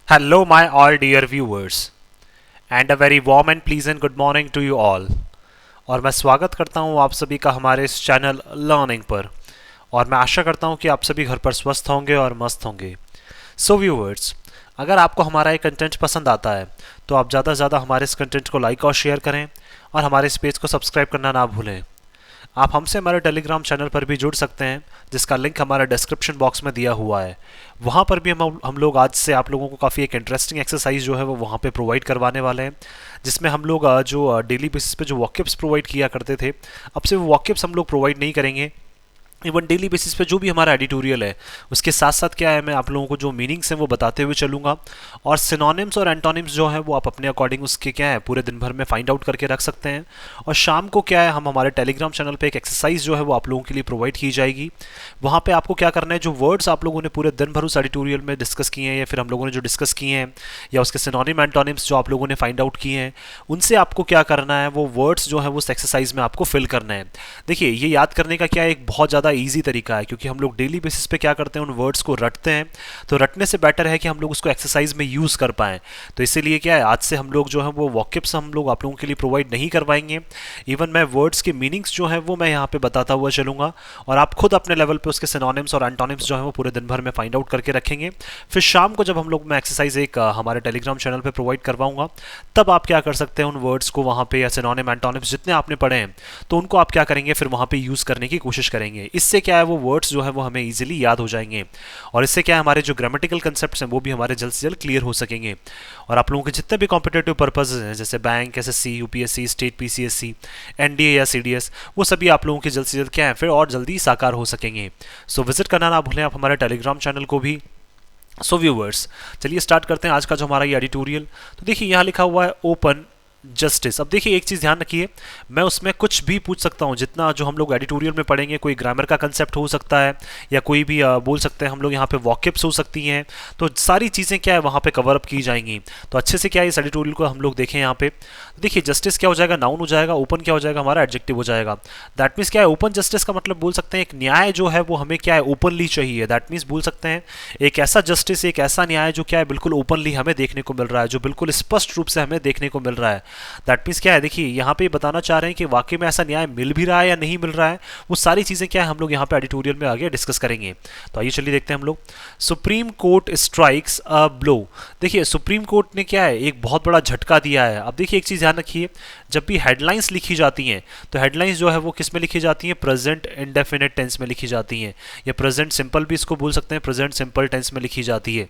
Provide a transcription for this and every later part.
Hello, my all dear viewers, and a very warm and pleasant good morning to you all. और मैं स्वागत करता हूँ आप सभी का हमारे इस चैनल लर्निंग पर। और मैं आशा करता हूँ कि आप सभी घर पर स्वस्थ होंगे और मस्त होंगे। सो व्यूवर्स, अगर आपको हमारा ये कंटेंट पसंद आता है तो आप ज़्यादा से ज़्यादा हमारे इस कंटेंट को लाइक और शेयर करें और हमारे इस पेज को सब्सक्राइब करना ना भूलें। आप हमसे हमारे टेलीग्राम चैनल पर भी जुड़ सकते हैं, जिसका लिंक हमारे डिस्क्रिप्शन बॉक्स में दिया हुआ है। वहाँ पर भी हम लोग आज से आप लोगों को काफ़ी एक इंटरेस्टिंग एक्सरसाइज जो है वो वहाँ पे प्रोवाइड करवाने वाले हैं, जिसमें हम लोग जो डेली बेसिस पे जो वॉकअप्स प्रोवाइड किया करते थे, अब से वो वॉकअप्स हम लोग प्रोवाइड नहीं करेंगे। इवन डेली बेसिस पे जो भी हमारा एडिटोरियल है उसके साथ साथ क्या है, मैं आप लोगों को जो मीनिंग्स हैं वो बताते हुए चलूँगा। और सिनोनिम्स और एंटोनिम्स जो है वो आप अपने अकॉर्डिंग उसके क्या है पूरे दिन भर में फाइंड आउट करके रख सकते हैं। और शाम को क्या है, हम हमारे टेलीग्राम चैनल पे एक एक्सरसाइज जो है वो आप लोगों के लिए प्रोवाइड की जाएगी। वहाँ पे आपको क्या करना है, जो वर्ड्स आप लोगों ने पूरे दिन भर उस एडिटोरियल में डिस्कस किए हैं या फिर हम लोगों ने जो डिस्कस किए हैं या उसके सिनोनिम एंटोनिम्स जो आप लोगों ने फाइंड आउट किए हैं, उनसे आपको क्या करना है, वो वर्ड्स जो है वो उस एक्सरसाइज में आपको फिल करना है। देखिए, ये याद करने का क्या एक बहुत ज़्यादा ईजी तरीका है, क्योंकि हम लोग डेली बेसिस पे क्या करते हैं, उन वर्ड्स को रटते हैं। तो रटने से बेटर है कि हम लोग उसको एक्सरसाइज में यूज कर पाएं। तो इसीलिए क्या है, आज से हम लोग जो है वो वॉकअप्स हम लोग आप लोगों के लिए प्रोवाइड नहीं करवाएंगे। इवन मैं वर्ड्स के मीनिंग्स जो है वो मैं यहाँ पे बताता हुआ चलूंगा, और आप खुद अपने लेवल पे उसके सिनोनिम्स और एंटोनिम्स जो है वो पूरे दिन भर में फाइंड आउट करके रखेंगे। फिर शाम को जब हम लोग मैं एक्सरसाइज एक हमारे टेलीग्राम चैनल पे प्रोवाइड करवाऊंगा, तब आप क्या कर सकते हैं, उन वर्ड्स को वहाँ पे या सिनोनिम एंटोनिम्स जितने आपने पढ़े हैं तो उनको आप क्या करेंगे, फिर वहाँ पे यूज करने की कोशिश करेंगे। इससे क्या है, वो वर्ड्स जो है वो हमें इजीली याद हो जाएंगे, और इससे क्या है, हमारे जो ग्रामेटिकल कंसेप्ट्स हैं वो भी हमारे जल्द से जल्द क्लियर हो सकेंगे। और आप लोगों के जितने भी कॉम्पिटेटिव पर्पसेस हैं, जैसे bank, SSC, UPSC, state PCSC, NDA या सीडीएस, वो सभी आप लोगों के जल्द से जल्द क्या है फिर और जल्दी साकार हो सकेंगे। सो विजिट करना ना भूलें आप हमारे टेलीग्राम चैनल को भी। सो व्यूवर्स, चलिए स्टार्ट करते हैं आज का जो हमारा ये एडिटोरियल। तो देखिए, यहाँ लिखा हुआ है ओपन जस्टिस। अब देखिए, एक चीज़ ध्यान रखिए, मैं उसमें कुछ भी पूछ सकता हूँ। जितना जो हम लोग एडिटोरियल में पढ़ेंगे, कोई ग्रामर का कंसेप्ट हो सकता है या कोई भी बोल सकते हैं हम लोग यहाँ पे वॉकअप्स हो सकती हैं, तो सारी चीज़ें क्या है वहाँ पे कवर अप की जाएंगी। तो अच्छे से क्या है इस एडिटोरियल को हम लोग देखें। यहाँ पे देखिए, जस्टिस क्या हो जाएगा, नाउन हो जाएगा, ओपन क्या हो जाएगा, हमारा एडजेक्टिव हो जाएगा। दैट मीन्स क्या है, ओपन जस्टिस का मतलब बोल सकते हैं एक न्याय जो है वो हमें क्या है ओपनली चाहिए। दैट मीन्स बोल सकते हैं एक ऐसा जस्टिस, एक ऐसा न्याय जो क्या है बिल्कुल ओपनली हमें देखने को मिल रहा है, जो बिल्कुल स्पष्ट रूप से हमें देखने को मिल रहा है। दैट मीन्स क्या है, देखिए यहाँ पे बताना चाह रहे हैं कि वाकई में ऐसा न्याय मिल भी रहा है या नहीं मिल रहा है। वो सारी चीजें क्या है हम लोग यहाँ पे एडिटोरियल में आगे डिस्कस करेंगे। तो आइए चलिए देखते हैं हम लोग। Supreme court strikes a blow. देखिए, सुप्रीम कोर्ट ने क्या है एक बहुत बड़ा झटका दिया है। अब देखिए, एक चीज ध्यान रखिए, जब भी हेडलाइंस लिखी जाती हैं तो हेडलाइंस जो है वो किस में लिखी जाती हैं, प्रेजेंट इंडेफिनिट टेंस में लिखी जाती हैं, या प्रेजेंट सिंपल भी इसको बोल सकते हैं, प्रेजेंट सिंपल टेंस में लिखी जाती है।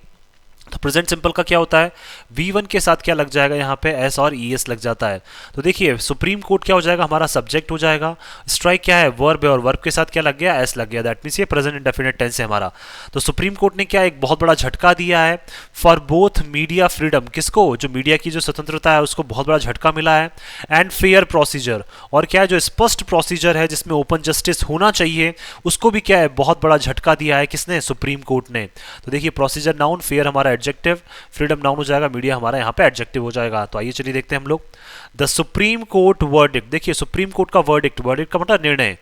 तो प्रेजेंट सिंपल का क्या होता है, V1 के साथ क्या लग जाएगा, यहाँ पे S और ES लग जाता है। तो देखिए, सुप्रीम कोर्ट क्या हो जाएगा, हमारा सब्जेक्ट हो जाएगा। स्ट्राइक क्या है, वर्ब है, और वर्ब के साथ क्या लग गया, S लग गया। दैट मीन्स ये प्रेजेंट इंडेफिनिट टेंस है हमारा। तो सुप्रीम कोर्ट ने क्या एक बहुत बड़ा झटका दिया है फॉर बोथ मीडिया फ्रीडम, किसको, जो मीडिया की जो स्वतंत्रता है उसको बहुत बड़ा झटका मिला है, एंड फेयर प्रोसीजर, और क्या है जो स्पष्ट प्रोसीजर है जिसमें ओपन जस्टिस होना चाहिए, उसको भी क्या है बहुत बड़ा झटका दिया है, किसने, सुप्रीम कोर्ट ने। तो देखिए, प्रोसीजर नाउन, फेयर हमारा एडजेक्टिव, फ्रीडम नाउन हो जाएगा, मीडिया हमारा यहाँ पे एडजेक्टिव हो जाएगा। तो आइए चलिए देखते हैं हम लोग द सुप्रीम कोर्ट वर्डिक्ट। देखिए, सुप्रीम कोर्ट का वर्डिक्ट, वर्डिक्ट का मतलब निर्णय।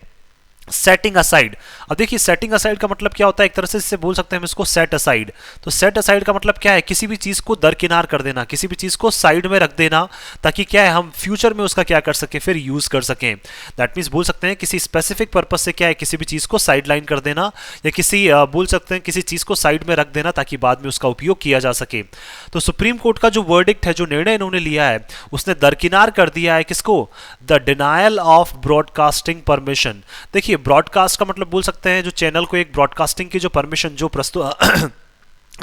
Setting aside. अब देखिए, सेटिंग असाइड का मतलब क्या होता है, एक तरह से इससे बोल सकते हैं हम इसको सेट असाइड। तो सेट असाइड का मतलब क्या है, किसी भी चीज को दरकिनार कर देना, किसी भी चीज को साइड में रख देना, ताकि क्या है हम फ्यूचर में उसका क्या कर सके, फिर यूज कर सकें। दैट मीन्स बोल सकते हैं किसी स्पेसिफिक पर्पज से क्या है किसी भी चीज को साइड लाइन कर देना, या किसी बोल सकते हैं किसी चीज को साइड में रख देना ताकि बाद में उसका उपयोग किया जा सके। तो सुप्रीम कोर्ट का जो वर्डिक्ट है, जो निर्णय इन्होंने लिया है, उसने दरकिनार कर दिया है किसको, the denial of broadcasting permission. देखिए, ब्रॉडकास्ट का मतलब बोल सकते हैं जो चैनल को एक ब्रॉडकास्टिंग की जो परमिशन, जो प्रस्तुत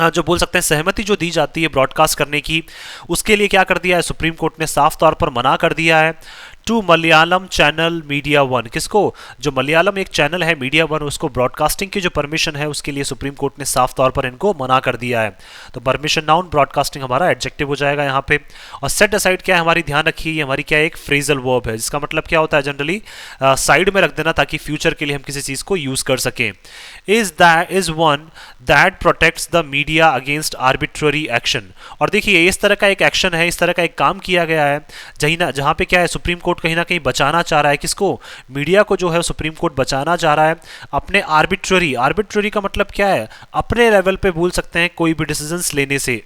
जो बोल सकते हैं सहमति जो दी जाती है ब्रॉडकास्ट करने की, उसके लिए क्या कर दिया है, सुप्रीम कोर्ट ने साफ तौर पर मना कर दिया है। To Malayalam channel media one, किसको, जो मलयालम एक चैनल है मीडिया वन, उसको ब्रॉडकास्टिंग की जो परमिशन है उसके लिए सुप्रीम कोर्ट ने साफ तौर पर इनको मना कर दिया है। तो परमिशन नाउन, ब्रॉडकास्टिंग हमारा एडजेक्टिव हो जाएगा यहाँ पे। और सेट असाइड क्या है, हमारी ध्यान रखिए, ये हमारी क्या है एक फ्रेजल वर्ब है, जिसका मतलब क्या होता है जनरली साइड में रख देना, ताकि फ्यूचर के लिए हम किसी चीज को यूज कर सकें। Is one that protects the media against arbitrary action. और देखिए, इस तरह का एक एक्शन है, इस तरह का एक काम किया गया है जहां पे क्या है सुप्रीम कोर्ट कहीं ना कहीं बचाना चाह रहा है, किसको, मीडिया को जो है सुप्रीम कोर्ट बचाना चाह रहा है अपने आर्बिट्ररी, आर्बिट्ररी का मतलब क्या है, अपने लेवल पे बोल सकते हैं कोई भी डिसीजंस लेने से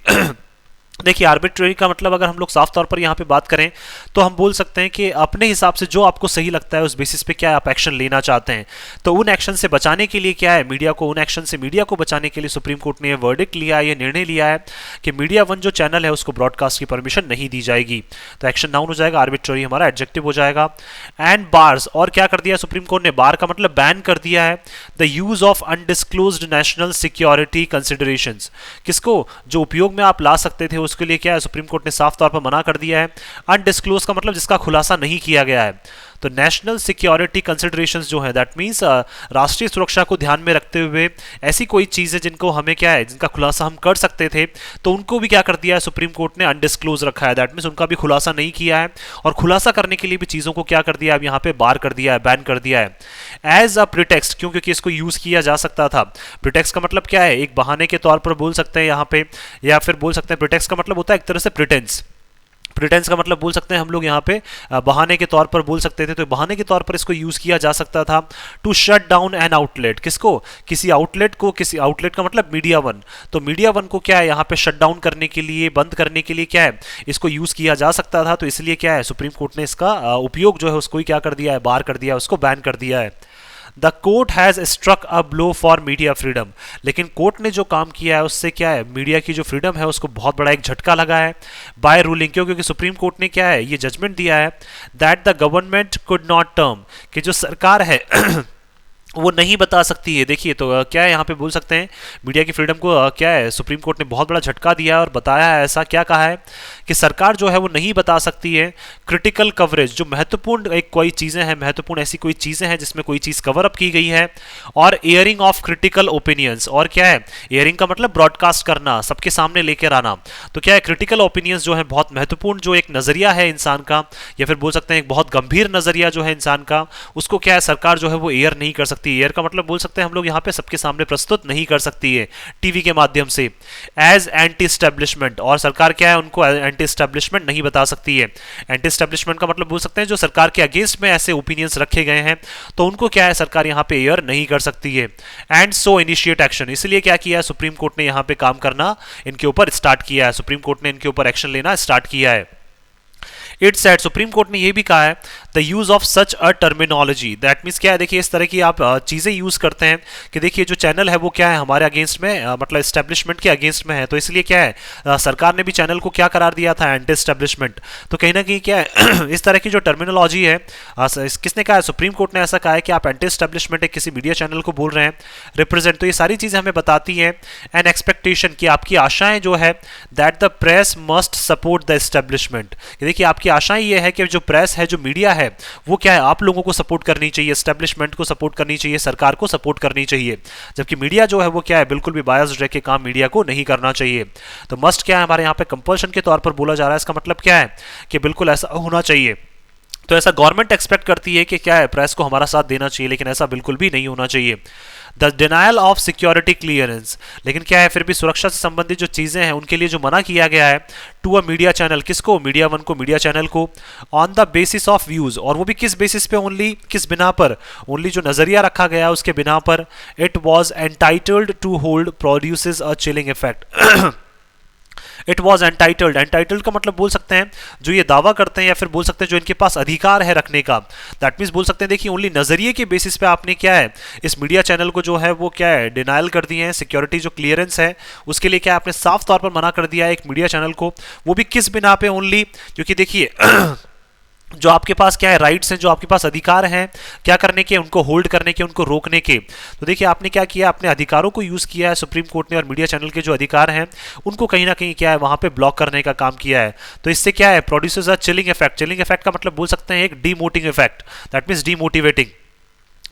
देखिए आर्बिट्रेरी का मतलब अगर हम लोग साफ तौर पर यहाँ पे बात करें तो हम बोल सकते हैं कि अपने हिसाब से जो आपको सही लगता है उस बेसिस पे क्या है आप एक्शन लेना चाहते हैं। तो उन एक्शन से बचाने के लिए क्या है मीडिया को, उन एक्शन से मीडिया को बचाने के लिए सुप्रीम कोर्ट ने यह वर्डिक्ट लिया है, ये निर्णय लिया है कि मीडिया वन जो चैनल है उसको ब्रॉडकास्ट की परमिशन नहीं दी जाएगी। तो एक्शन नाउन हो जाएगा, आर्बिट्रेरी हमारा एडजेक्टिव हो जाएगा। एंड बार्स, और क्या कर दिया सुप्रीम कोर्ट ने, बार का मतलब बैन कर दिया है the use of undisclosed national security considerations. किसको, जो उपयोग में आप ला सकते थे उसके लिए क्या है सुप्रीम कोर्ट ने साफ तौर पर मना कर दिया है। अनडिस्क्लोज का मतलब जिसका खुलासा नहीं किया गया है। तो नेशनल सिक्योरिटी कंसिडरेशंस जो है दैट मींस राष्ट्रीय सुरक्षा को ध्यान में रखते हुए ऐसी कोई चीजें जिनको हमें क्या है, जिनका खुलासा हम कर सकते थे, तो उनको भी क्या कर दिया है सुप्रीम कोर्ट ने अनडिस्क्लोज रखा है। दैट मींस उनका भी खुलासा नहीं किया है और खुलासा करने के लिए भी चीजों को क्या कर दिया है, अब यहाँ पे बार कर दिया है, बैन कर दिया है। एज अ प्रिटेक्स्ट, क्यों, क्योंकि इसको यूज किया जा सकता था। प्रिटेक्स्ट का मतलब क्या है, एक बहाने के तौर पर बोल सकते हैं यहाँ पे, या फिर बोल सकते हैं प्रिटेक्स्ट का मतलब होता है एक तरह से प्रिटेंस। प्रिटेंस का मतलब बोल सकते हैं हम लोग यहाँ पे बहाने के तौर पर बोल सकते थे, तो बहाने के तौर पर इसको यूज किया जा सकता था। To shut down an outlet, किसको, किसी आउटलेट को, किसी आउटलेट का मतलब मीडिया वन, तो मीडिया वन को क्या है यहाँ पे शट डाउन करने के लिए, बंद करने के लिए क्या है इसको यूज किया जा सकता था। तो इसलिए क्या है सुप्रीम कोर्ट ने इसका उपयोग जो है उसको ही क्या कर दिया है, बार कर दिया है, उसको बैन कर दिया है। The court has struck a blow for media freedom, लेकिन कोर्ट ने जो काम किया है उससे क्या है मीडिया की जो फ्रीडम है उसको बहुत बड़ा एक झटका लगा है। बाय रूलिंग, क्यों, क्योंकि सुप्रीम कोर्ट ने क्या है ये जजमेंट दिया है that the government could not term, कि जो सरकार है वो नहीं बता सकती है। देखिए तो क्या है यहाँ पे बोल सकते हैं मीडिया की फ्रीडम को क्या है सुप्रीम कोर्ट ने बहुत बड़ा झटका दिया है और बताया है, ऐसा क्या कहा है कि सरकार जो है वो नहीं बता सकती है क्रिटिकल कवरेज, जो महत्वपूर्ण एक कोई चीज़ें हैं, महत्वपूर्ण ऐसी कोई चीज़ें हैं जिसमें कोई चीज़ कवर अप की गई है, और एयरिंग ऑफ क्रिटिकल ओपिनियंस, और क्या है एयरिंग का मतलब ब्रॉडकास्ट करना, सबके सामने लेकर आना। तो क्या है क्रिटिकल ओपिनियंस जो है बहुत महत्वपूर्ण, जो एक नज़रिया है इंसान का, या फिर बोल सकते हैं एक बहुत गंभीर नज़रिया जो है इंसान का, उसको क्या है सरकार जो है वो एयर नहीं कर सकती। एयर का मतलब बोल सकते हैं हम लोग यहाँ पे सबके सामने प्रस्तुत नहीं कर सकती है टीवी के माध्यम से। एज एंटी एस्टेब्लिशमेंट, और सरकार क्या है उनको एंटी एस्टेब्लिशमेंट नहीं बता सकती है। एंटी एस्टेब्लिशमेंट का मतलब बोल सकते हैं जो सरकार के अगेंस्ट में ऐसे ओपिनियंस रखे गए हैं तो उनको क्या है सरकार यहाँ पे एयर नहीं कर सकती है। एंड सो इनिशिएट एक्शन, इसलिए क्या किया है सुप्रीम कोर्ट ने यहाँ पे काम करना इनके ऊपर स्टार्ट किया है, सुप्रीम कोर्ट ने इनके ऊपर एक्शन लेना स्टार्ट किया है। इट सेड, सुप्रीम कोर्ट ने ये भी कहा है the use of such a terminology, that means क्या है, देखिए इस तरह की आप चीजें यूज करते हैं कि देखिए जो चैनल है वो क्या है हमारे अगेंस्ट में मतलब एस्टेब्लिशमेंट के अगेंस्ट में है, तो इसलिए क्या है सरकार ने भी चैनल को क्या करार दिया था, एंटी एस्टेब्लिशमेंट। तो कहीं ना कहीं क्या है इस तरह की जो टर्मिनोलॉजी है किसने कहा है, सुप्रीम कोर्ट ने ऐसा कहा है कि आप एंटी एस्टेब्लिशमेंट एक किसी मीडिया चैनल को बोल रहे हैं रिप्रेजेंट, तो ये सारी चीजें हमें बताती हैं एन एक्सपेक्टेशन की आपकी आशाएं जो है that the press must support the establishment, देखिए आपकी आशाएं ये है कि जो प्रेस है, जो मीडिया है, वो क्या है आप लोगों को सपोर्ट करनी चाहिए, एस्टेब्लिशमेंट को सपोर्ट करनी चाहिए, सरकार को सपोर्ट करनी चाहिए, जबकि मीडिया जो है वो क्या है बिल्कुल भी बायस्ड रह के काम मीडिया को नहीं करना चाहिए। तो मस्ट क्या है हमारे यहाँ पे कंपल्शन के तौर पर बोला जा रहा है, इसका मतलब क्या है कि बिल्कुल ऐसा होना चाहिए। तो ऐसा गवर्नमेंट एक्सपेक्ट करती है कि क्या है प्रेस को हमारा साथ देना चाहिए, लेकिन ऐसा बिल्कुल भी नहीं होना चाहिए। The denial of security clearance, लेकिन क्या है फिर भी सुरक्षा से संबंधित जो चीजें हैं उनके लिए जो मना किया गया है टू अ मीडिया चैनल, किसको, मीडिया वन को, मीडिया चैनल को, on the basis of views, और वो भी किस बेसिस पे, ओनली किस बिना पर, ओनली जो नजरिया रखा गया उसके बिना पर। It was entitled to hold produces a chilling effect. It was entitled, entitled का मतलब बोल सकते हैं जो ये दावा करते हैं या फिर बोल सकते हैं जो इनके पास अधिकार है रखने का, दैट मीन्स बोल सकते हैं देखिए ओनली नजरिए के बेसिस पे आपने क्या है इस मीडिया चैनल को जो है वो क्या है डिनायल कर दिए हैं, सिक्योरिटी जो क्लियरेंस है उसके लिए क्या आपने साफ तौर पर मना कर दिया है एक मीडिया चैनल को, वो भी किस बिना पे, ओनली क्योंकि देखिए जो आपके पास क्या है राइट्स हैं, जो आपके पास अधिकार हैं क्या करने के, उनको होल्ड करने के, उनको रोकने के। तो देखिए आपने क्या किया, अपने अधिकारों को यूज किया है सुप्रीम कोर्ट ने, और मीडिया चैनल के जो अधिकार हैं उनको कहीं ना कहीं क्या है वहां पे ब्लॉक करने का काम किया है। तो इससे क्या है प्रोड्यूसर्स अ चिलिंग इफेक्ट, चिलिंग इफेक्ट का मतलब बोल सकते हैं एक डीमोटिंग इफेक्ट, दैट मीन्स डीमोटिवेटिंग।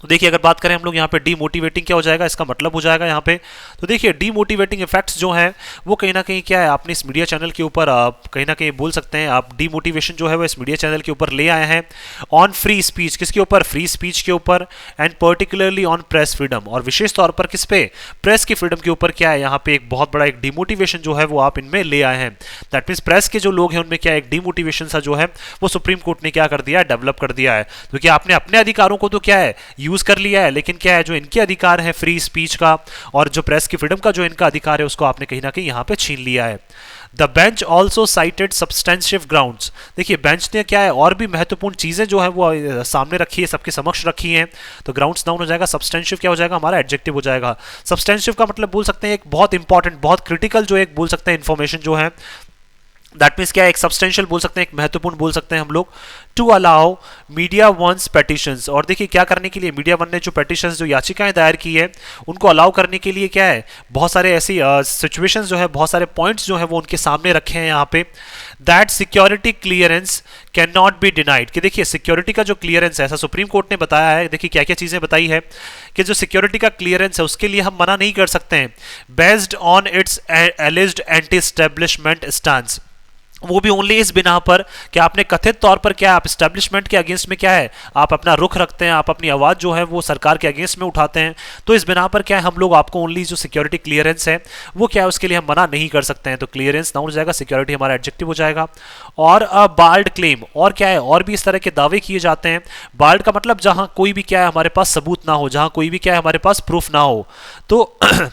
तो देखिए अगर बात करें हम लोग यहाँ पे डीमोटिवेटिंग क्या हो जाएगा, इसका मतलब हो जाएगा यहाँ पे, तो देखिए डीमोटिवेटिंग इफेक्ट्स जो है वो कहीं ना कहीं क्या है आपने इस मीडिया चैनल के ऊपर कहीं ना कहीं बोल सकते हैं आप डीमोटिवेशन जो है वो इस मीडिया चैनल के ऊपर ले आए हैं ऑन फ्री स्पीच, किसके ऊपर, फ्री स्पीच के ऊपर, and particularly on press freedom, और विशेष तौर पर किस पे, प्रेस की फ्रीडम के ऊपर क्या है यहाँ पे एक बहुत बड़ा एक डिमोटिवेशन जो है वो आप इनमें ले आए हैं। दैट मीन्स प्रेस के जो लोग हैं उनमें क्या एक डिमोटिवेशन सा जो है वो सुप्रीम कोर्ट ने क्या कर दिया है, डेवलप कर दिया है, क्योंकि आपने अपने अधिकारों को तो क्या है यूज कर लिया है, लेकिन क्या है जो इनके अधिकार है फ्री स्पीच का और जो प्रेस की फ्रीडम का जो इनका अधिकार है उसको आपने कहीं ना कहीं यहाँ पे छीन लिया है। The bench also cited substantive grounds. देखिए बेंच ने क्या है और भी महत्वपूर्ण चीजें जो है वो सामने रखी है, सबके समक्ष रखी हैं। तो ग्राउंड्स नाउन हो जाएगा, सब्सटेंशिव क्या हो जाएगा हमारा एडजेक्टिव हो जाएगा। सब्सटेंशिव का मतलब बोल सकते हैं एक बहुत इंपॉर्टेंट, बहुत क्रिटिकल जो एक बोल सकते हैं इंफॉर्मेशन जो है, दैट मीन्स क्या है एक सब्सटेंशियल बोल सकते हैं, एक महत्वपूर्ण बोल सकते हैं हम लोग। To allow media one's petitions, और देखिए क्या करने के लिए मीडिया वन ने जो पेटिशंस जो याचिकाएं दायर की है उनको अलाउ करने के लिए क्या है बहुत सारे ऐसी सिचुएशंस जो है, बहुत सारे पॉइंट्स जो है वो उनके सामने रखे हैं यहाँ पे। That security clearance can not be denied, कि देखिए सिक्योरिटी का जो क्लियरेंस है ऐसा सुप्रीम कोर्ट ने बताया है। देखिए क्या क्या चीजें बताई है कि जो सिक्योरिटी का क्लियरेंस है उसके लिए हम मना नहीं कर सकते हैं, based on it's एलिज्ड anti establishment stands, वो भी ओनली इस बिना पर कि आपने कथित तौर पर क्या आप एस्टेब्लिशमेंट के अगेंस्ट में क्या है आप अपना रुख रखते हैं, आप अपनी आवाज जो है वो सरकार के अगेंस्ट में उठाते हैं। तो इस बिना पर क्या है हम लोग आपको ओनली जो सिक्योरिटी क्लियरेंस है वो क्या है उसके लिए हम मना नहीं कर सकते हैं। तो क्लियरेंस नाउन हो जाएगा, सिक्योरिटी हमारा एडजेक्टिव हो जाएगा। और अ बार्ड क्लेम, और क्या है और भी इस तरह के दावे किए जाते हैं। बार्ड का मतलब जहां कोई भी क्या है हमारे पास सबूत ना हो, जहां कोई भी क्या है हमारे पास प्रूफ ना हो, तो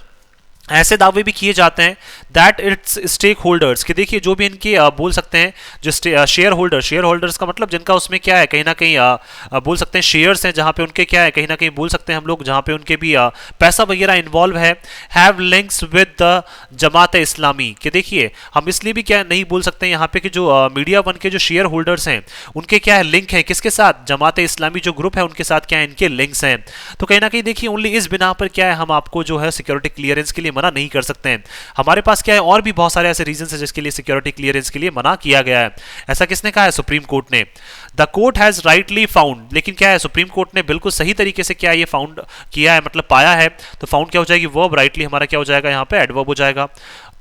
ऐसे दावे भी किए जाते हैं। दैट इट्स स्टेक होल्डर्स, कि देखिए जो भी इनके बोल सकते हैं जो शेयर होल्डर्स का मतलब जिनका उसमें क्या है कहीं ना कहीं बोल सकते हैं शेयर्स हैं, जहां पे उनके क्या है कहीं ना कहीं बोल सकते हैं हम लोग जहां पे उनके भी पैसा वगैरह इन्वॉल्व है। Have links with the Jamaat Islami, कि देखिए हम इसलिए भी क्या नहीं बोल सकते हैं यहाँ पे कि जो मीडिया वन के जो शेयर होल्डर्स हैं उनके क्या है लिंक है किसके साथ, जमात इस्लामी जो ग्रुप है उनके साथ क्या है इनके लिंक्स हैं। तो कहीं ना कहीं देखिए ओनली इस बिना पर क्या है हम आपको जो है सिक्योरिटी क्लियरेंस के लिए मना नहीं कर सकते हैं। हमारे पास क्या है और भी बहुत सारे ऐसे रीजन है जिसके लिए सिक्योरिटी क्लियरेंस के लिए मना किया गया है। ऐसा किसने कहा है, सुप्रीम कोर्ट ने। The court has rightly found, लेकिन क्या है सुप्रीम कोर्ट ने बिल्कुल सही तरीके से क्या ये फाउंड किया है, मतलब पाया है। तो फाउंड क्या हो जाएगी वर्ब, राइटली हमारा क्या हो जाएगा यहाँ पे एडवर्ब हो जाएगा।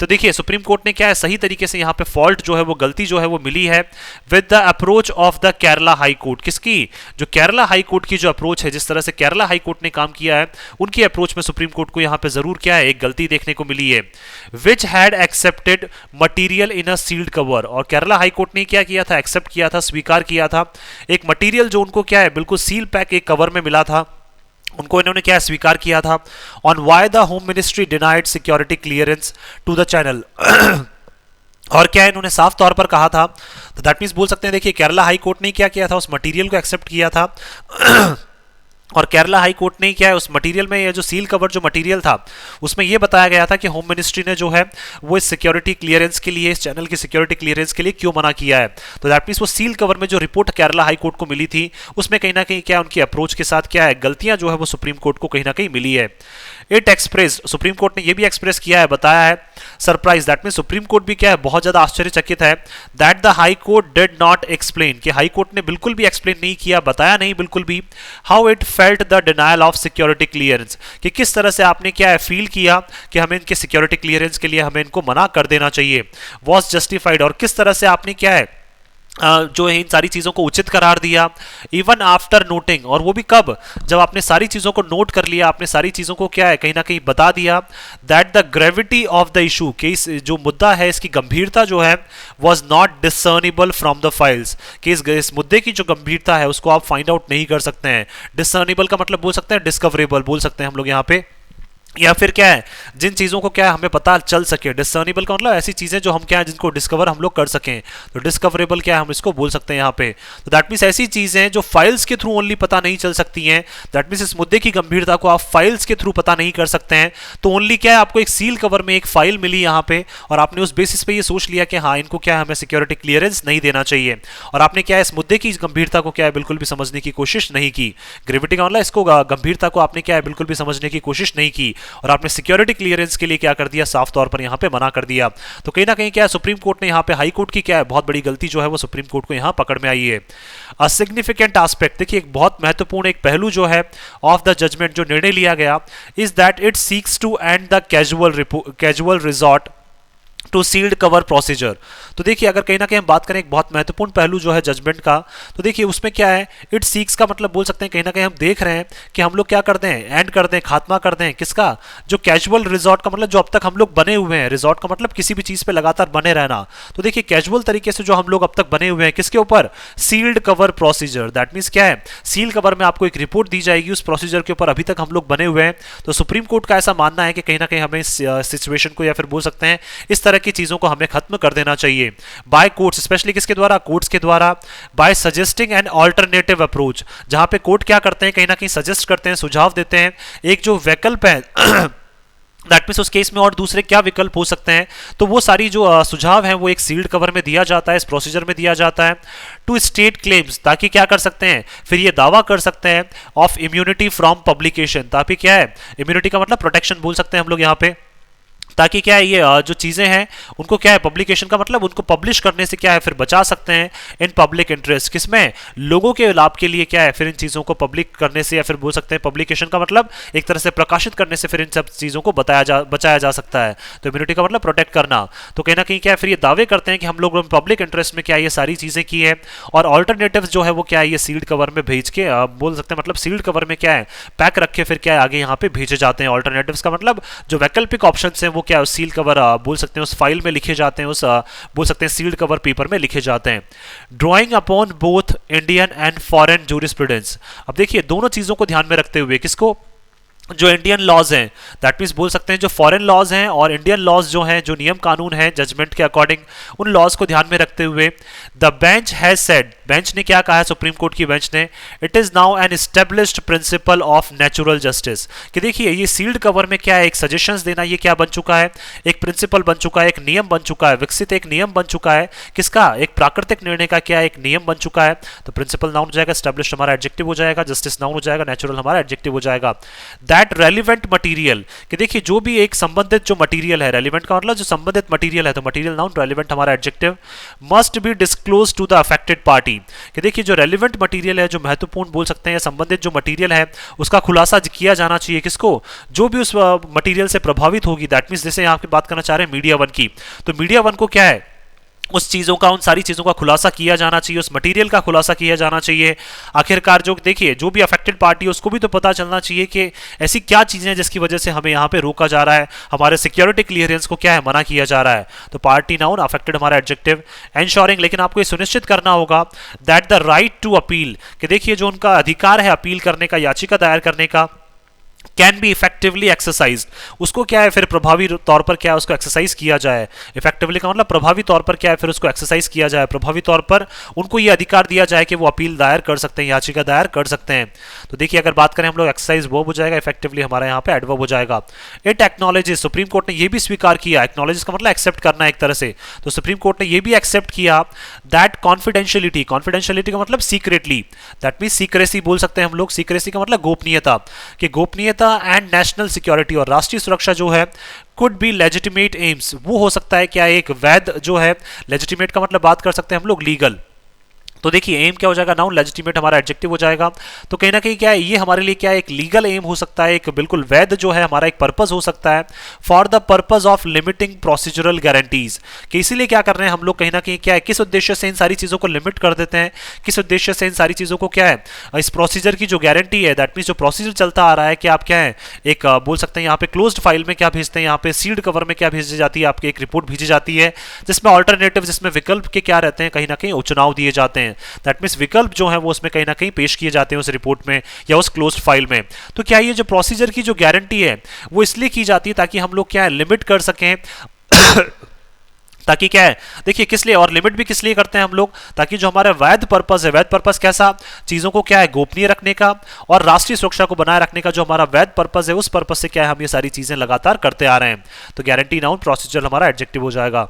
तो देखिए सुप्रीम कोर्ट ने क्या है सही तरीके से यहाँ पे फॉल्ट जो है वो गलती जो है वो मिली है with the approach of the Kerala high court. किसकी, जो केरला हाई कोर्ट की जो अप्रोच है, जिस तरह से केरला हाई कोर्ट ने काम किया है उनकी अप्रोच में सुप्रीम कोर्ट को यहाँ पे जरूर क्या है एक गलती देखने को मिली है। Which had accepted material in a sealed cover, और केरला हाई कोर्ट ने क्या किया था, एक्सेप्ट किया था, स्वीकार किया था एक मटीरियल जो उनको क्या है बिल्कुल सील पैक एक कवर में मिला था, उनको इन्होंने क्या स्वीकार किया था। On why the home ministry denied security clearance to the channel, और क्या इन्होंने साफ तौर पर कहा था। तो दैट मीन्स बोल सकते हैं देखिए केरला हाई कोर्ट ने क्या किया था, उस मटेरियल को एक्सेप्ट किया था और केरला हाई कोर्ट ने क्या है उस मटेरियल में ये जो सील कवर जो मटेरियल था उसमें ये बताया गया था कि होम मिनिस्ट्री ने जो है वो इस सिक्योरिटी क्लियरेंस के लिए, इस चैनल की सिक्योरिटी क्लियरेंस के लिए क्यों मना किया है। तो दैट मीन्स वो सील कवर में जो रिपोर्ट केरला हाई कोर्ट को मिली थी उसमें कहीं ना कहीं क्या उनकी अप्रोच के साथ क्या है गलतियां जो है वो सुप्रीम कोर्ट को कहीं ना कहीं मिली है। इट एक्सप्रेस, सुप्रीम कोर्ट ने ये भी एक्सप्रेस किया है, बताया है surprise, that mean supreme court भी क्या है बहुत ज्यादा आश्चर्यचकित है। That the high court did not explain, कि हाई कोर्ट ने बिल्कुल भी एक्सप्लेन नहीं किया, बताया नहीं बिल्कुल भी। How it felt the denial of security clearance, कि किस तरह से आपने क्या है फील किया कि हमें इनके सिक्योरिटी क्लियरेंस के लिए हमें इनको मना कर देना चाहिए। वॉज जस्टिफाइड, और किस तरह से आपने क्या है जो है इन सारी चीजों को उचित करार दिया। इवन आफ्टर नोटिंग, और वो भी कब, जब आपने सारी चीजों को नोट कर लिया, आपने सारी चीजों को क्या है कहीं ना कहीं बता दिया। That the gravity of the issue, कि इस जो मुद्दा है इसकी गंभीरता जो है was not discernible from the files, कि इस मुद्दे की जो गंभीरता है उसको आप फाइंड आउट नहीं कर सकते हैं। डिसर्नेबल का मतलब बोल सकते हैं डिस्कवरेबल बोल सकते हैं हम लोग यहाँ पे, या फिर क्या है जिन चीजों को क्या है हमें पता चल सके। डिसर्नेबल का मतलब ऐसी चीजें जो हम क्या है जिनको डिस्कवर हम लोग कर सकें, तो डिस्कवरेबल क्या है हम इसको बोल सकते हैं यहाँ पे। तो दैट मीन्स ऐसी चीजें जो फाइल्स के थ्रू ओनली पता नहीं चल सकती हैं, दैट मीन्स इस मुद्दे की गंभीरता को आप फाइल्स के थ्रू पता नहीं कर सकते हैं। तो ओनली क्या है आपको एक सील कवर में एक फाइल मिली यहाँ पे, और आपने उस बेसिस पे ये सोच लिया कि हाँ इनको क्या है हमें सिक्योरिटी क्लियरेंस नहीं देना चाहिए, और आपने क्या है इस मुद्दे की गंभीरता को क्या है बिल्कुल भी समझने की कोशिश नहीं की। ग्रेविटी का मतलब इसको गंभीरता को आपने क्या है बिल्कुल भी समझने की कोशिश नहीं की, और आपने सिक्योरिटी क्लियरेंस के लिए क्या कर दिया, साफ तौर पर यहां पे मना कर दिया। तो कहीं ना कहीं क्या है सुप्रीम कोर्ट ने यहां पे हाई कोर्ट की क्या है बहुत बड़ी गलती जो है वो सुप्रीम कोर्ट को यहां पकड़ में आई है। अ सिग्निफिकेंट एस्पेक्ट, देखिए एक बहुत महत्वपूर्ण एक पहलू जो है ऑफ द जजमेंट जो निर्णय लिया गया, is that it seeks to end the casual resort to sealed cover procedure. तो देखिए अगर कहीं ना कहीं हम बात करें एक बहुत महत्वपूर्ण पहलू जो है जजमेंट का, तो देखिए उसमें क्या है, इट सीक्स का मतलब बोल सकते हैं कहीं ना कहीं हम देख रहे हैं कि हम लोग क्या करते हैं, एंड कर दें, खात्मा कर दें किसका, जो कैजुअल रिजॉर्ट का मतलब जो अब तक हम लोग बने हुए हैं, रिजॉर्ट का मतलब किसी भी चीज पे लगातार बने रहना। तो देखिए कैजुअल तरीके से जो हम लोग अब तक बने हुए हैं किसके ऊपर, sealed cover procedure. That means क्या है, सील कवर में आपको एक रिपोर्ट दी जाएगी उस प्रोसीजर के ऊपर अभी तक हम लोग बने हुए हैं। तो सुप्रीम कोर्ट का ऐसा मानना है कि कहीं ना कहीं हमें इस सिचुएशन को या फिर बोल सकते हैं इस तरह की चीजों को हमें खत्म कर देना चाहिए बाय कोर्ट्स, स्पेशली किसके द्वारा, कोर्ट्स के द्वारा, by suggesting an alternative approach, जहां पे कोर्ट क्या करते हैं, कहीं ना कहीं सजेस्ट करते हैं, सुझाव देते हैं एक जो वैकल्प है दैट मीन्स उस केस में और दूसरे क्या विकल्प हो सकते हैं। तो वो सारी जो सुझाव हैं वो एक सील्ड कवर में दिया जाता है, इस प्रोसीजर में दिया जाता है टू स्टेट क्लेम्स, ताकि क्या कर सकते हैं, फिर ये दावा कर सकते हैं ऑफ इम्यूनिटी फ्रॉम पब्लिकेशन, ताकि क्या है, इम्यूनिटी का मतलब प्रोटेक्शन बोल सकते हैं हम लोग यहाँ पे, ताकि क्या है ये जो चीजें हैं उनको क्या है, पब्लिकेशन का मतलब उनको पब्लिश करने से क्या है फिर बचा सकते हैं इन पब्लिक इंटरेस्ट, किसमें, लोगों के लाभ के लिए क्या है, फिर इन चीजों को पब्लिक करने से या फिर बोल सकते हैं पब्लिकेशन का मतलब एक तरह से प्रकाशित करने से फिर इन सब चीजों को बचाया जा सकता है। तो इम्यूनिटी का मतलब प्रोटेक्ट करना। तो कहीं ना कहीं क्या है फिर ये दावे करते हैं कि हम लोग पब्लिक इंटरेस्ट में क्या ये सारी चीजें की है, और ऑल्टरनेटिव जो है वो क्या है ये सील्ड कवर में भेज के बोल सकते हैं मतलब सील्ड कवर में क्या है पैक रखे फिर क्या है आगे यहाँ पे भेजे जाते हैं। ऑल्टरनेटिव्स का मतलब जो वैकल्पिक ऑप्शन है वो क्या है सील कवर बोल सकते हैं उस फाइल में लिखे जाते हैं, उस बोल सकते हैं सील्ड कवर पेपर में लिखे जाते हैं। Drawing upon both Indian and foreign jurisprudence, अब देखिए दोनों चीजों को ध्यान में रखते हुए किसको, जो इंडियन लॉज हैं, दैट मीन्स बोल सकते हैं जो फॉरेन लॉज हैं और इंडियन लॉज जो हैं, जो नियम कानून हैं जजमेंट के अकॉर्डिंग, उन लॉज को ध्यान में रखते हुए the bench has said, bench ने क्या कहा है, सुप्रीम कोर्ट की बेंच ने, it is now an established principle of natural justice, कि देखिए ये सील्ड कवर में क्या है एक सजेशंस देना, ये क्या बन चुका है, एक प्रिंसिपल बन चुका है, एक नियम बन चुका है, विकसित एक नियम बन चुका है, किसका, एक प्राकृतिक निर्णय का क्या एक नियम बन चुका है। तो प्रिंसिपल नाउन हो जाएगा, एस्टेब्लिश्ड हमारा एडजेक्टिव हो जाएगा, जस्टिस नाउन हो जाएगा, नेचुरल हमारा एडजेक्टिव हो जाएगा। दैट रेलिवेंट मटीरियल, कि देखिए जो भी एक संबंधित जो मटीरियल है, रेलिवेंट का मतलब जो संबंधित मटीरियल है, तो मटीरियल नाउन, रेलिवेंट हमारा adjective, must be disclose to the affected party, कि देखिए जो रेलिवेंट मटीरियल है, जो महत्वपूर्ण बोल सकते हैं संबंधित जो मटीरियल है उसका खुलासा किया जाना चाहिए किसको, जो भी उस मटीरियल से प्रभावित होगी। दैट मींस जैसे यहाँ पे बात करना चाह रहे हैं मीडिया वन की, तो मीडिया वन को क्या है उस चीजों का, उन सारी चीजों का खुलासा किया जाना चाहिए, उस मटेरियल का खुलासा किया जाना चाहिए। आखिरकार जो देखिए जो भी अफेक्टेड पार्टी है उसको भी तो पता चलना चाहिए कि ऐसी क्या चीजें हैं जिसकी वजह से हमें यहाँ पे रोका जा रहा है, हमारे सिक्योरिटी क्लियरेंस को क्या है मना किया जा रहा है। तो पार्टी नाउन, अफेक्टेड हमारा एडजेक्टिव, एंश्योरिंग, लेकिन आपको ये सुनिश्चित करना होगा that the right to appeal, कि देखिए जो उनका अधिकार है अपील करने का, याचिका दायर करने का, कैन बी इफेक्टिवली एक्सरसाइज, उसको क्या है फिर प्रभावी तौर पर क्या है उसको एक्सरसाइज किया जाए। इफेक्टिवली का मतलब प्रभावी तौर पर क्या है फिर उसको एक्सरसाइज किया जाए, प्रभावी तौर पर उनको ये अधिकार दिया जाए कि वो अपील दायर कर सकते हैं, याचिका दायर कर सकते हैं। तो देखिए अगर बात करें हम लोग एक्सरसाइज वर्ब हो जाएगा, इफेक्टिवली हमारा यहाँ पे एडवर्ब हो जाएगा। इट एक्नॉलेजेस, सुप्रीम कोर्ट ने ये भी स्वीकार किया, एक्नॉलेजेस का मतलब एक्सेप्ट करना एक तरह से, तो सुप्रीम कोर्ट ने ये भी एक्सेप्ट किया दैट कॉन्फिडेंशियलिटी, कॉन्फिडेंशियलिटी का मतलब सीक्रेटली, दैट मीन सीक्रेसी बोल सकते हैं हम लोग, सीक्रेसी का मतलब गोपनीयता, कि गोपनीयता एंड नेशनल सिक्योरिटी, और राष्ट्रीय सुरक्षा जो है कुड बी लेजिटिमेट एम्स, वो हो सकता है क्या एक वैध जो है, लेजिटिमेट का मतलब बात कर सकते हैं हम लोग लीगल, तो देखिए एम क्या हो जाएगा नाउन, लेजिटिमेट हमारा एडजेक्टिव हो जाएगा। तो कहीं ना कहीं क्या है ये हमारे लिए क्या है एक लीगल एम हो सकता है, एक बिल्कुल वैध जो है हमारा एक पर्पस हो सकता है, for the purpose of limiting procedural guarantees, कि इसीलिए क्या कर रहे हैं हम लोग कहीं ना कहीं क्या है, किस उद्देश्य से इन सारी चीजों को लिमिट कर देते हैं, किस उद्देश्य से इन सारी चीजों को क्या है इस प्रोसीजर की जो गारंटी है, दैट मीन जो प्रोसीजर चलता आ रहा है कि आप क्या है एक बोल सकते हैं यहाँ पे क्लोज्ड फाइल में क्या भेजते हैं, यहाँ पे सील्ड कवर में क्या भेजी जाती है, आपकी एक रिपोर्ट भेजी जाती है जिसमें ऑल्टरनेटिव, जिसमें विकल्प के क्या रहते हैं, कहीं ना कहीं चुनाव दिए जाते हैं। दैट मीन्स विकल्प जो है वो उसमें कहीं ना कहीं पेश किए जाते हैं उस रिपोर्ट में या उस क्लोज्ड फाइल में। तो क्या ये जो प्रोसीजर की जो गारंटी है वो इसलिए की जाती है ताकि हम लोग क्या है लिमिट कर सकें ताकि क्या है देखिए किस लिए, और लिमिट भी किस लिए करते हैं हम लोग, ताकि जो हमारा वैध पर्पस है, वैध पर्पस कैसा, चीजों को क्या है गोपनीय रखने का और राष्ट्रीय सुरक्षा को बनाए रखने का, जो हमारा वैध पर्पस है उस पर्पस से क्या है हम ये सारी चीजें लगातार करते आ रहे हैं। तो गारंटी नाउन, प्रोसीजर हमारा एडजेक्टिव हो जाएगा।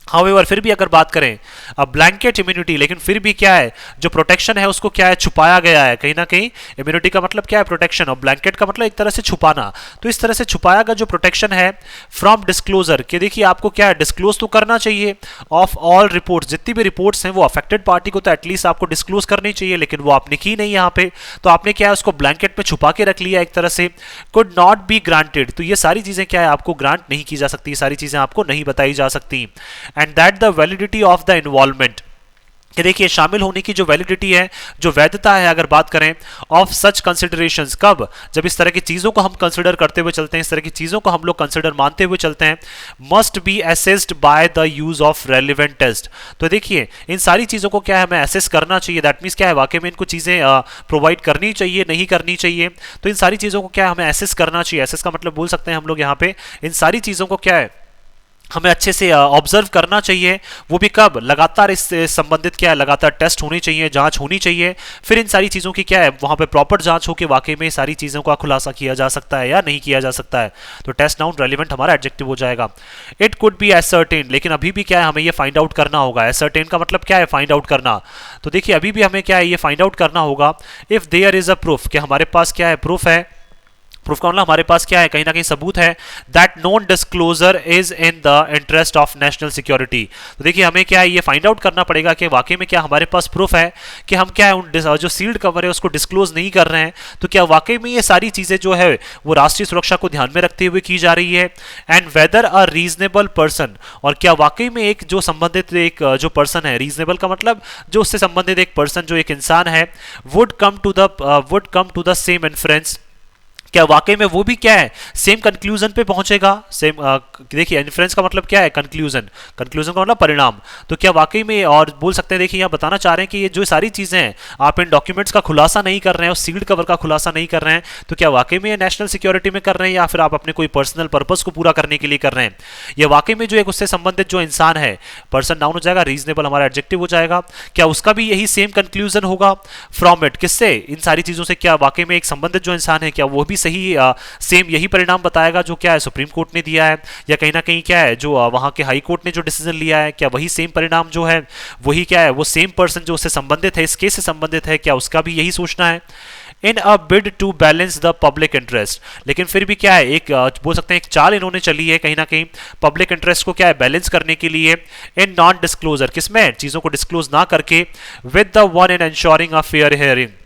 हाउएवर फिर भी अगर बात करें अब ब्लैंकेट इम्यूनिटी, लेकिन फिर भी क्या है जो प्रोटेक्शन है उसको क्या है छुपाया गया है कहीं ना कहीं। इम्यूनिटी का मतलब क्या है प्रोटेक्शन, और ब्लैंकेट का मतलब एक तरह से छुपाना। तो इस तरह से छुपाया गया जो प्रोटेक्शन है फ्रॉम डिस्क्लोजर, कि देखिए आपको क्या है डिस्क्लोज तो करना चाहिए ऑफ ऑल रिपोर्ट्स, जितनी भी रिपोर्ट्स हैं वो अफेक्टेड पार्टी को तो एटलीस्ट आपको डिस्क्लोज करनी चाहिए, लेकिन वो आपने की नहीं यहाँ पे। तो आपने क्या है उसको ब्लैंकेट में छुपा के रख लिया एक तरह से। कुड नॉट बी ग्रांटेड, तो ये सारी चीजें क्या है आपको ग्रांट नहीं की जा सकती, सारी चीजें आपको नहीं बताई जा सकती। And that the validity of the involvement, कि देखिए शामिल होने की जो वैलिडिटी है, जो वैधता है अगर बात करें ऑफ सच कंसिडरेशंस, कब, जब इस तरह की चीज़ों को हम कंसिडर करते हुए चलते हैं, इस तरह की चीज़ों को हम लोग कंसिडर मानते हुए चलते हैं, must be assessed by the use of relevant test. तो देखिए इन सारी चीज़ों को क्या है हमें असेस करना चाहिए, दैट मीन्स क्या है वाकई में इनको चीज़ें प्रोवाइड करनी चाहिए नहीं करनी चाहिए। तो इन सारी चीज़ों को क्या है हमें असेस करना चाहिए। असेस का मतलब बोल सकते हैं हम लोग यहाँ पे इन सारी चीज़ों को क्या है हमें अच्छे से ऑब्जर्व करना चाहिए। वो भी कब, लगातार इससे संबंधित क्या है लगातार टेस्ट होने चाहिए, जांच होनी चाहिए। फिर इन सारी चीज़ों की क्या है वहाँ पे प्रॉपर जांच हो कि वाकई में सारी चीज़ों का खुलासा किया जा सकता है या नहीं किया जा सकता है। तो टेस्ट नाउन रेलिवेंट हमारा एडजेक्टिव हो जाएगा। इट कुड बी एसर्टेन, लेकिन अभी भी क्या है हमें ये फाइंड आउट करना होगा। एसर्टेन का मतलब क्या है फाइंड आउट करना। तो देखिए अभी भी हमें क्या है ये फाइंड आउट करना होगा if there is a proof, कि हमारे पास क्या है प्रूफ है। प्रूफ का मतलब हमारे पास क्या है कहीं ना कहीं सबूत है that non disclosure is in the interest of national security. तो देखिए हमें क्या है ये फाइंड आउट करना पड़ेगा कि वाकई में क्या हमारे पास प्रूफ है कि हम क्या है उन जो सील्ड कवर है उसको डिस्क्लोज नहीं कर रहे हैं। तो क्या वाकई में ये सारी चीजें जो है वो राष्ट्रीय सुरक्षा को ध्यान में रखते हुए की जा रही है। And weather a reasonable person, और क्या वाकई में एक जो संबंधित एक जो पर्सन है, रीजनेबल का मतलब जो उससे संबंधित एक पर्सन जो एक इंसान है, would come to the same inference, क्या वाकई में वो भी क्या है सेम कंक्लूजन पे पहुंचेगा। सेम देखिए इन्फ्रेंस का मतलब क्या है कंक्लूजन, कंक्लूजन का मतलब परिणाम। तो क्या वाकई में, और बोल सकते हैं देखिए यहाँ बताना चाह रहे हैं कि ये जो सारी चीजें हैं आप इन डॉक्यूमेंट्स का खुलासा नहीं कर रहे हैं और सील्ड कवर का खुलासा नहीं कर रहे हैं, तो क्या वाकई में ये नेशनल सिक्योरिटी में कर रहे हैं या फिर आप अपने कोई पर्सनल पर्पस को पूरा करने के लिए कर रहे हैं। ये वाकई में जो एक उससे संबंधित जो इंसान है, पर्सन नाउन हो जाएगा, रीजनेबल हमारा एडजेक्टिव हो जाएगा, क्या उसका भी यही सेम कंक्लूजन होगा फ्रॉम इट, किससे, इन सारी चीजों से। क्या वाकई में एक संबंधित जो इंसान है क्या वो भी सही सेम यही परिणाम बताएगा जो क्या है सुप्रीम कोर्ट ने दिया है, या कहीं ना कहीं क्या है जो वहां के हाई कोर्ट ने जो डिसीजन लिया है, क्या वही सेम परिणाम जो है वही क्या है वो सेम पर्सन जो उससे संबंधित है, इस केस से संबंधित है, क्या उसका भी यही सोचना है। In a bid to balance the public interest, लेकिन फिर भी क्या है एक बोल सकते हैं एक चाल इन्होंने चली है कहीं ना कहीं पब्लिक इंटरेस्ट को क्या है बैलेंस करने के लिए। इन नॉन डिस्क्लोजर, किसमें, चीजों को डिस्क्लोज ना करके, with the one in ensuring a fair hearing,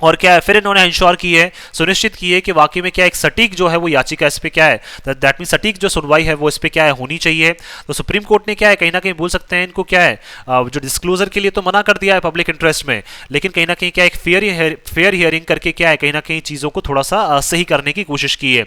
और क्या है फिर इन्होंने इंश्योर की है, सुनिश्चित की है कि वाकई में क्या एक सटीक जो है वो याचिका इस पे क्या है, दैट मीन सटीक जो सुनवाई है वो इस पे क्या है होनी चाहिए। तो सुप्रीम कोर्ट ने क्या है कहीं ना कहीं बोल सकते हैं इनको क्या है जो डिस्क्लोजर के लिए तो मना कर दिया है पब्लिक इंटरेस्ट में, लेकिन कहीं ना कहीं क्या एक फेयर हियरिंग करके क्या है कहीं ना कहीं चीजों को थोड़ा सा सही करने की कोशिश की है।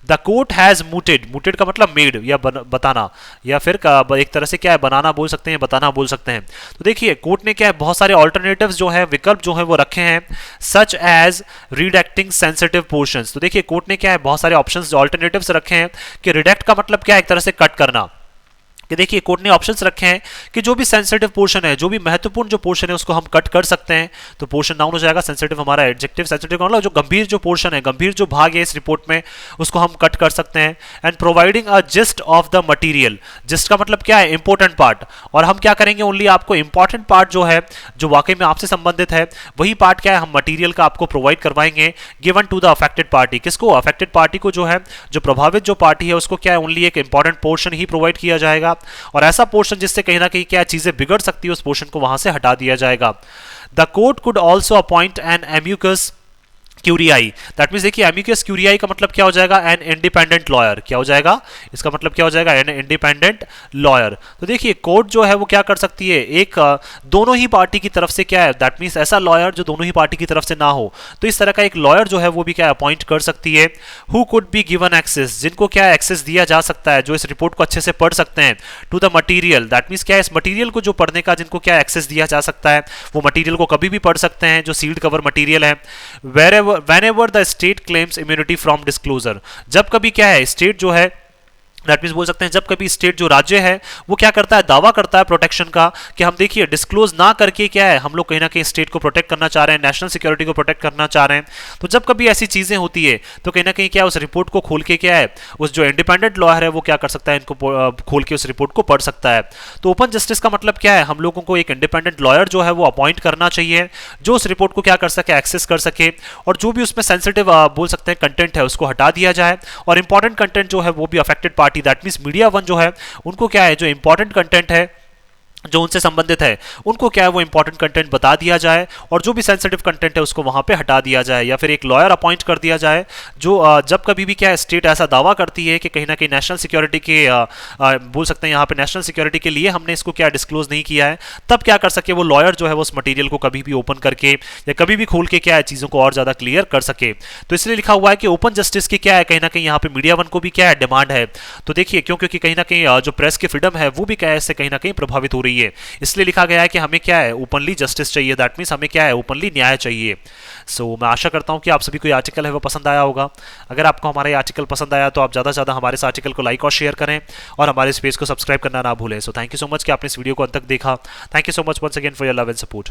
The court has mooted, mooted का मतलब मेड या बताना, या फिर एक तरह से क्या है बनाना बोल सकते हैं, बताना बोल सकते हैं। तो देखिए कोर्ट ने क्या है बहुत सारे ऑल्टरनेटिव्स जो है विकल्प जो है वो रखे हैं, सच एज रिडेक्टिंग सेंसिटिव पोर्शंस। तो देखिए कोर्ट ने क्या है बहुत सारे ऑप्शंस ऑल्टरनेटिव्स रखे हैं कि रिडेक्ट का मतलब क्या है एक तरह से कट करना, कि देखिए कोर्ट ने ऑप्शंस रखे हैं कि जो भी सेंसिटिव पोर्शन है, जो भी महत्वपूर्ण जो पोर्शन है उसको हम कट कर सकते हैं। तो पोर्शन नाउन हो जाएगा, सेंसिटिव हमारा एडजेक्टिव, सेंसिटिव का मतलब जो गंभीर जो पोर्शन है, गंभीर जो भाग है इस रिपोर्ट में उसको हम कट कर सकते हैं। And providing a gist of the material, gist का मतलब क्या है इंपॉर्टेंट पार्ट, और हम क्या करेंगे ओनली आपको इंपॉर्टेंट पार्ट जो है जो वाकई में आपसे संबंधित है वही पार्ट क्या है हम मटीरियल का आपको प्रोवाइड करवाएंगे, given to the affected party. किसको, अफेक्टेड पार्टी को जो है जो प्रभावित जो पार्टी है उसको क्या है ओनली एक इंपॉर्टेंट पोर्शन ही प्रोवाइड किया जाएगा, और ऐसा पोर्शन जिससे कहीं ना कहीं क्या चीजें बिगड़ सकती है उस पोर्शन को वहां से हटा दिया जाएगा। The court could also appoint an amicus curiae, that means देखिए एमिकस क्यूरियाई का मतलब क्या हो जाएगा, एन इंडिपेंडेंट लॉयर। क्या हो जाएगा, इसका मतलब क्या हो जाएगा, एन इंडिपेंडेंट लॉयर। तो देखिए कोर्ट जो है वो क्या कर सकती है, एक दोनों ही पार्टी की तरफ से क्या है, दैट मींस ऐसा लॉयर जो दोनों ही पार्टी की तरफ से ना हो, तो इस तरह का एक लॉयर जो है वो भी क्या अपॉइंट कर सकती है। Who could be given access, जिनको क्या एक्सेस दिया जा सकता है, जो इस रिपोर्ट को अच्छे से पढ़ सकते हैं, to the material, that means क्या है इस मटीरियल को जो पढ़ने का जिनको क्या एक्सेस दिया जा सकता है वो मटीरियल को कभी भी पढ़ सकते हैं जो सील्ड कवर मटीरियल है। whenever the state claims immunity from disclosure, जब कभी क्या है स्टेट जो है दैट मीन्स बोल सकते हैं जब कभी स्टेट जो राज्य है वो क्या करता है, दावा करता है प्रोटेक्शन का कि हम देखिए डिस्क्लोज ना करके क्या है, हम लोग कहीं ना कहीं स्टेट को प्रोटेक्ट करना चाह रहे हैं, नेशनल सिक्योरिटी को प्रोटेक्ट करना चाह रहे हैं। तो जब कभी ऐसी चीजें होती है तो कहीं ना कहीं क्या उस रिपोर्ट को खोल के क्या है, उस जो इंडिपेंडेंट लॉयर है वो क्या कर सकता है, इनको खोल के उस रिपोर्ट को पढ़ सकता है। तो ओपन जस्टिस का मतलब क्या है, हम लोगों को एक इंडिपेंडेंट लॉयर जो है वो अपॉइंट करना चाहिए जो उस रिपोर्ट को क्या कर सके, एक्सेस कर सके, और जो भी उसमें सेंसिटिव बोल सकते हैं कंटेंट है उसको हटा दिया जाए, और इंपॉर्टेंट कंटेंट जो है वो भी affected party that means media one जो है उनको क्या है, जो इंपॉर्टेंट कंटेंट है जो उनसे संबंधित है उनको क्या है वो इंपॉर्टेंट कंटेंट बता दिया जाए, और जो भी सेंसिटिव कंटेंट है उसको वहां पे हटा दिया जाए, या फिर एक लॉयर अपॉइंट कर दिया जाए जो जब कभी भी क्या है स्टेट ऐसा दावा करती है कि कहीं ना कहीं नेशनल सिक्योरिटी के बोल सकते हैं यहाँ पे नेशनल सिक्योरिटी के लिए हमने इसको क्या डिस्क्लोज नहीं किया है, तब क्या कर सके वो लॉयर जो है वो उस मटेरियल को कभी भी ओपन करके या कभी भी खोल के क्या है चीजों को और ज्यादा क्लियर कर सके। तो इसलिए लिखा हुआ है कि ओपन जस्टिस की क्या है, कहीं ना कहीं यहाँ पे मीडिया वन को भी क्या है डिमांड है। तो देखिए क्यों, क्योंकि कहीं ना कहीं जो प्रेस की फ्रीडम है वो भी क्या है इससे कहीं ना कहीं प्रभावित हो रही है, इसलिए लिखा गया है कि हमें क्या है ओपनली जस्टिस चाहिए, दैट मींस हमें क्या है ओपनली न्याय चाहिए। सो मैं आशा करता हूं कि आप सभी को ये आर्टिकल है वो पसंद आया होगा। अगर आपको हमारा ये आर्टिकल पसंद आया तो आप ज़्यादा से ज़्यादा हमारे इस आर्टिकल को लाइक और शेयर करें और हमारे इस पेज को सब्सक्राइब करना ना भूलें। So thank you so much कि आपने इस वीडियो को अंत तक देखा। Thank you so much once again for your love and support.